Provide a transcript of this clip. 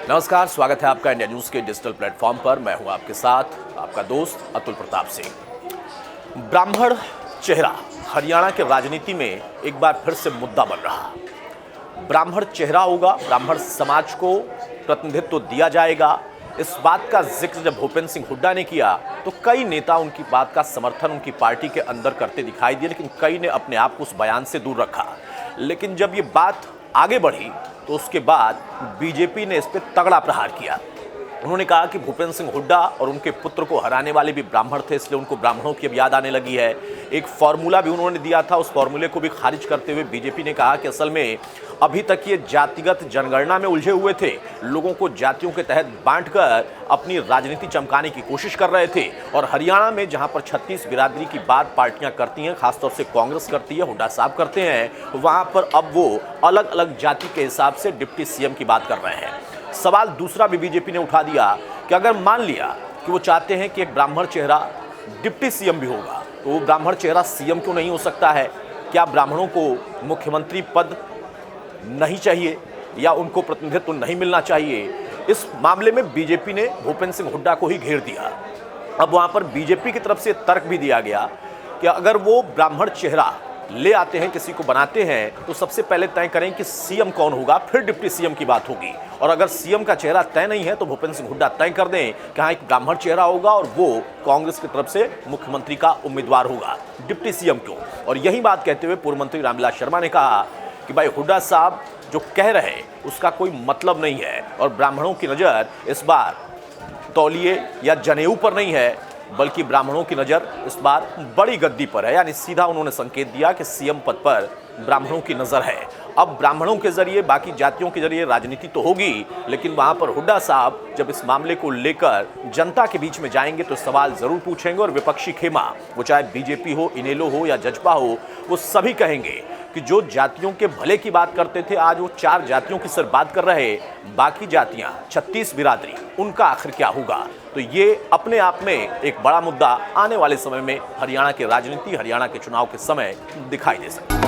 नमस्कार, स्वागत है आपका इंडिया न्यूज़ के डिजिटल प्लेटफॉर्म पर। मैं हूं आपके साथ आपका दोस्त अतुल प्रताप सिंह। ब्राह्मण चेहरा हरियाणा के राजनीति में एक बार फिर से मुद्दा बन रहा। ब्राह्मण चेहरा होगा, ब्राह्मण समाज को प्रतिनिधित्व दिया जाएगा। इस बात का जिक्र जब भूपेंद्र सिंह हुड्डा ने किया तो कई नेता उनकी बात का समर्थन उनकी पार्टी के अंदर करते दिखाई दिए, लेकिन कई ने अपने आप को उस बयान से दूर रखा। लेकिन जब ये बात आगे बढ़ी तो उसके बाद बीजेपी ने इस पर तगड़ा प्रहार किया। उन्होंने कहा कि भूपेंद्र सिंह हुड्डा और उनके पुत्र को हराने वाले भी ब्राह्मण थे, इसलिए उनको ब्राह्मणों की अब याद आने लगी है। एक फॉर्मूला भी उन्होंने दिया था, उस फॉर्मूले को भी खारिज करते हुए बीजेपी ने कहा कि असल में अभी तक ये जातिगत जनगणना में उलझे हुए थे, लोगों को जातियों के तहत बांटकर अपनी राजनीति चमकाने की कोशिश कर रहे थे। और हरियाणा में जहां पर 36 बिरादरी की बात पार्टियां करती हैं, खासतौर से कांग्रेस करती है, हुड्डा साहब करते हैं, वहां पर अब वो अलग अलग जाति के हिसाब से डिप्टी सीएम की बात कर रहे हैं। सवाल दूसरा भी बीजेपी ने उठा दिया कि अगर मान लिया कि वो चाहते हैं कि एक ब्राह्मण चेहरा डिप्टी सीएम भी होगा, तो वो ब्राह्मण चेहरा सीएम क्यों नहीं हो सकता है? क्या ब्राह्मणों को मुख्यमंत्री पद नहीं चाहिए या उनको प्रतिनिधित्व नहीं मिलना चाहिए? इस मामले में बीजेपी ने भूपेंद्र सिंह हुड्डा को ही घेर दिया। अब वहां पर बीजेपी की तरफ से तर्क भी दिया गया कि अगर वो ब्राह्मण चेहरा ले आते हैं, किसी को बनाते हैं, तो सबसे पहले तय करें कि सीएम कौन होगा, फिर डिप्टी सीएम की बात होगी। और अगर सीएम का चेहरा तय नहीं है तो भूपेंद्र सिंह हुड्डा तय कर दें कि हाँ, एक ब्राह्मण चेहरा होगा और वो कांग्रेस की तरफ से मुख्यमंत्री का उम्मीदवार होगा, डिप्टी सीएम क्यों। और यही बात कहते हुए पूर्व मंत्री रामविलास शर्मा ने कहा कि भाई हुड्डा साहब जो कह रहे हैं उसका कोई मतलब नहीं है, और ब्राह्मणों की नज़र इस बार तौलिए या जनेऊ पर नहीं है, बल्कि ब्राह्मणों की नज़र इस बार बड़ी गद्दी पर है। यानी सीधा उन्होंने संकेत दिया कि सीएम पद पर ब्राह्मणों की नज़र है। अब ब्राह्मणों के जरिए, बाकी जातियों के जरिए राजनीति तो होगी, लेकिन वहां पर हुड्डा साहब जब इस मामले को लेकर जनता के बीच में जाएंगे तो सवाल जरूर पूछेंगे। और विपक्षी खेमा, वो चाहे बीजेपी हो, इनेलो हो या जजपा हो, वो सभी कहेंगे कि जो जातियों के भले की बात करते थे, आज वो 4 जातियों की सिर्फ बात कर रहे, बाकी जातियां 36 बिरादरी, उनका आखिर क्या होगा? तो ये अपने आप में एक बड़ा मुद्दा आने वाले समय में हरियाणा की राजनीति, हरियाणा के चुनाव के समय दिखाई दे सकता है।